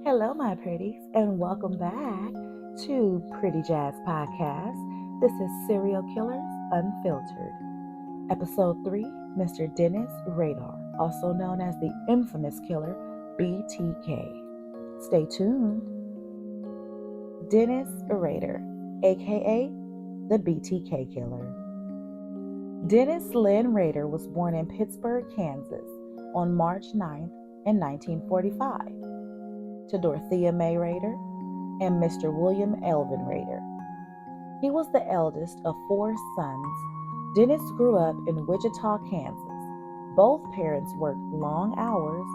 Hello, my pretties, and welcome back to Pretty Jazz Podcast. This is Serial Killers Unfiltered. Episode 3, Mr. Dennis Radar, also known as the infamous killer BTK. Stay tuned. Dennis Rader, aka the BTK Killer. Dennis Lynn Rader was born in Pittsburgh, Kansas on March 9th in 1945 to Dorothea May Rader and Mr. William Elvin Rader. He was the eldest of 4 sons. Dennis grew up in Wichita, Kansas. Both parents worked long hours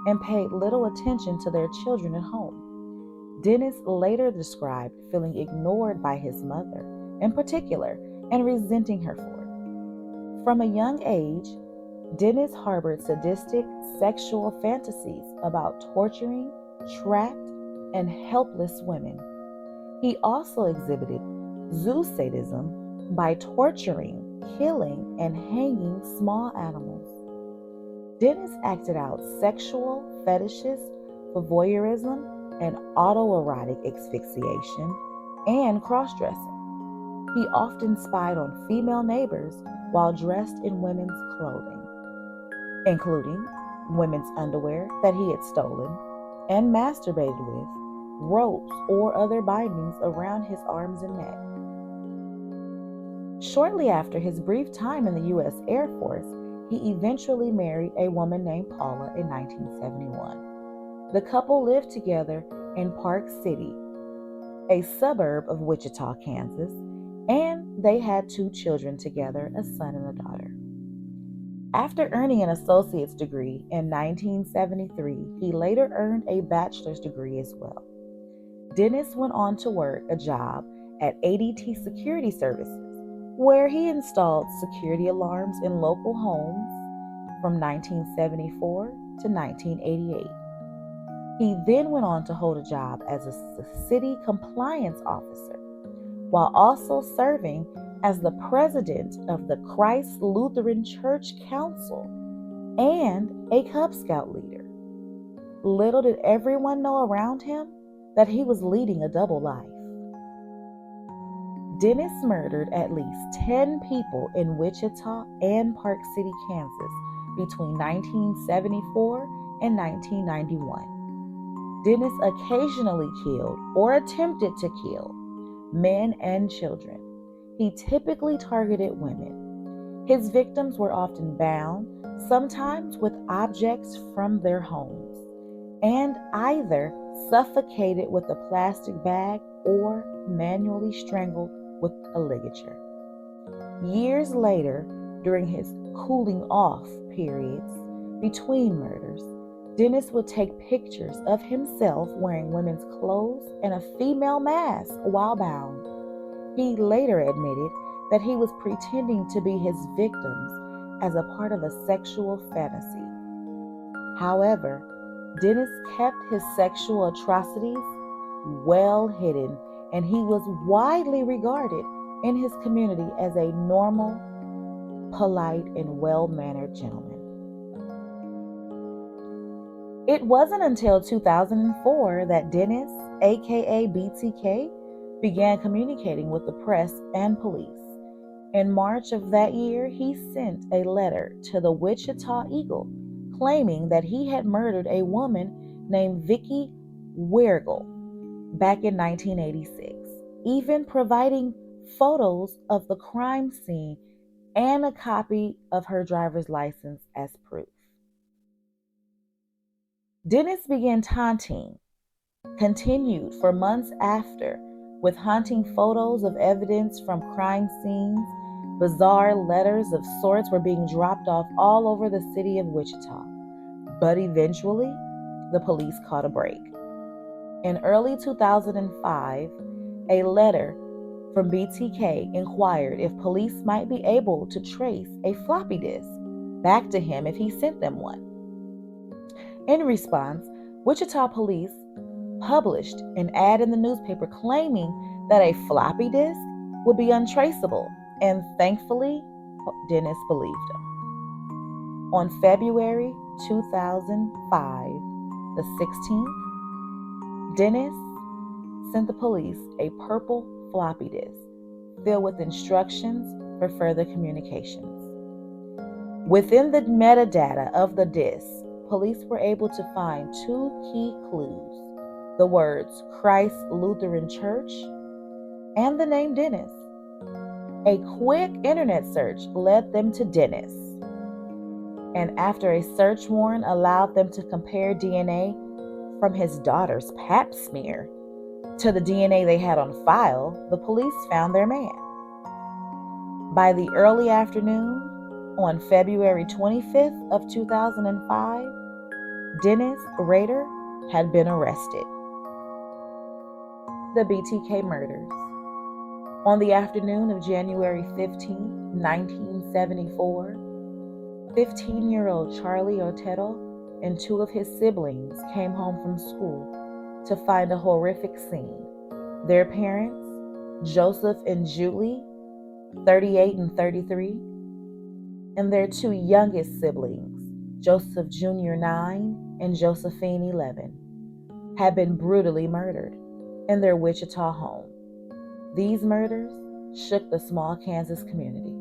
and paid little attention to their children at home. Dennis later described feeling ignored by his mother, in particular, and resenting her for it. From a young age, Dennis harbored sadistic sexual fantasies about torturing, trapped, and helpless women. He also exhibited zoosadism by torturing, killing, and hanging small animals. Dennis acted out sexual fetishes for voyeurism and autoerotic asphyxiation and cross-dressing. He often spied on female neighbors while dressed in women's clothing, including women's underwear that he had stolen, and masturbated with ropes or other bindings around his arms and neck. Shortly after his brief time in the U.S. Air Force, he eventually married a woman named Paula in 1971. The couple lived together in Park City, a suburb of Wichita, Kansas, and they had 2 children together, a son and a daughter. After earning an associate's degree in 1973, he later earned a bachelor's degree as well. Dennis went on to work a job at ADT Security Services, where he installed security alarms in local homes from 1974 to 1988. He then went on to hold a job as a city compliance officer, while also serving as the president of the Christ Lutheran Church Council and a Cub Scout leader. Little did everyone know around him that he was leading a double life. Dennis murdered at least 10 people in Wichita and Park City, Kansas between 1974 and 1991. Dennis occasionally killed or attempted to kill men and children. He typically targeted women. His victims were often bound, sometimes with objects from their homes, and either suffocated with a plastic bag or manually strangled with a ligature. Years later, during his cooling off periods between murders, Dennis would take pictures of himself wearing women's clothes and a female mask while bound. He later admitted that he was pretending to be his victims as a part of a sexual fantasy. However, Dennis kept his sexual atrocities well hidden, and he was widely regarded in his community as a normal, polite, and well-mannered gentleman. It wasn't until 2004 that Dennis, aka BTK, began communicating with the press and police. In March of that year, he sent a letter to the Wichita Eagle claiming that he had murdered a woman named Vicki Weirgle back in 1986, even providing photos of the crime scene and a copy of her driver's license as proof. Dennis began taunting, continued for months after, with haunting photos of evidence from crime scenes. Bizarre letters of sorts were being dropped off all over the city of Wichita. But eventually, the police caught a break. In early 2005, a letter from BTK inquired if police might be able to trace a floppy disk back to him if he sent them one. In response, Wichita police published an ad in the newspaper claiming that a floppy disk would be untraceable, and thankfully, Dennis believed him. On February 2005, the 16th, Dennis sent the police a purple floppy disk filled with instructions for further communications. Within the metadata of the disk, police were able to find two key clues: the words Christ Lutheran Church and the name Dennis. A quick internet search led them to Dennis, and after a search warrant allowed them to compare DNA from his daughter's pap smear to the DNA they had on file, the police found their man. By the early afternoon, on February 25th of 2005, Dennis Rader had been arrested. The BTK murders. On the afternoon of January 15, 1974, 15-year-old Charlie Otero and two of his siblings came home from school to find a horrific scene. Their parents, Joseph and Julie, 38 and 33, and their two youngest siblings, Joseph Jr. 9 and Josephine 11, had been brutally murdered in their Wichita home. These murders shook the small Kansas community.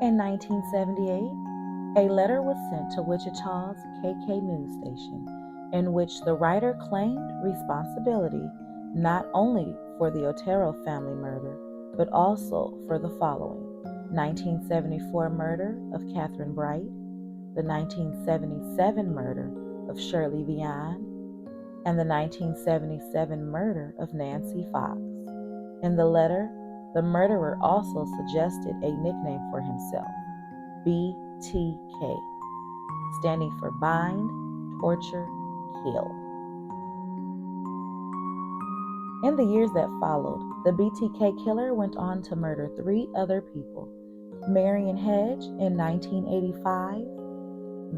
In 1978, a letter was sent to Wichita's KK news station in which the writer claimed responsibility not only for the Otero family murder, but also for the following: 1974 murder of Catherine Bright, the 1977 murder of Shirley Vian, and the 1977 murder of Nancy Fox. In the letter, the murderer also suggested a nickname for himself, BTK, standing for Bind, Torture, Kill. In the years that followed, the BTK killer went on to murder 3 other people: Marion Hedge in 1985,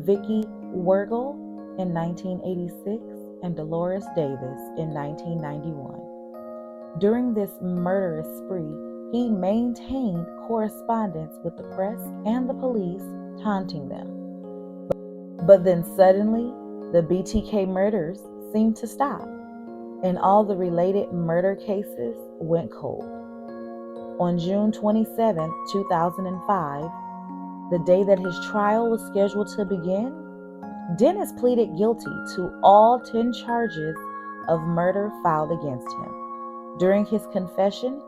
Vicky Wergel in 1986, and Dolores Davis in 1991. During this murderous spree, he maintained correspondence with the press and the police, taunting them. But then suddenly, the BTK murders seemed to stop, and all the related murder cases went cold. On June 27, 2005, the day that his trial was scheduled to begin, Dennis pleaded guilty to all 10 charges of murder filed against him. During his confession,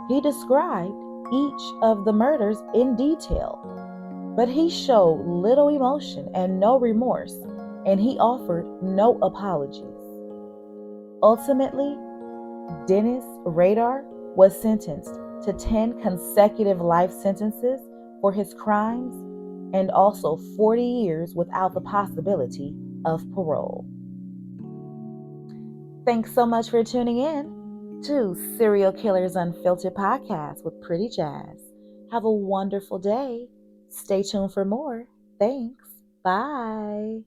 he described each of the murders in detail, but he showed little emotion and no remorse, and he offered no apologies. Ultimately, Dennis Rader was sentenced to 10 consecutive life sentences for his crimes and also 40 years without the possibility of parole. Thanks so much for tuning in to Serial Killers Unfiltered podcast with Pretty Jazz. Have a wonderful day. Stay tuned for more. Thanks. Bye.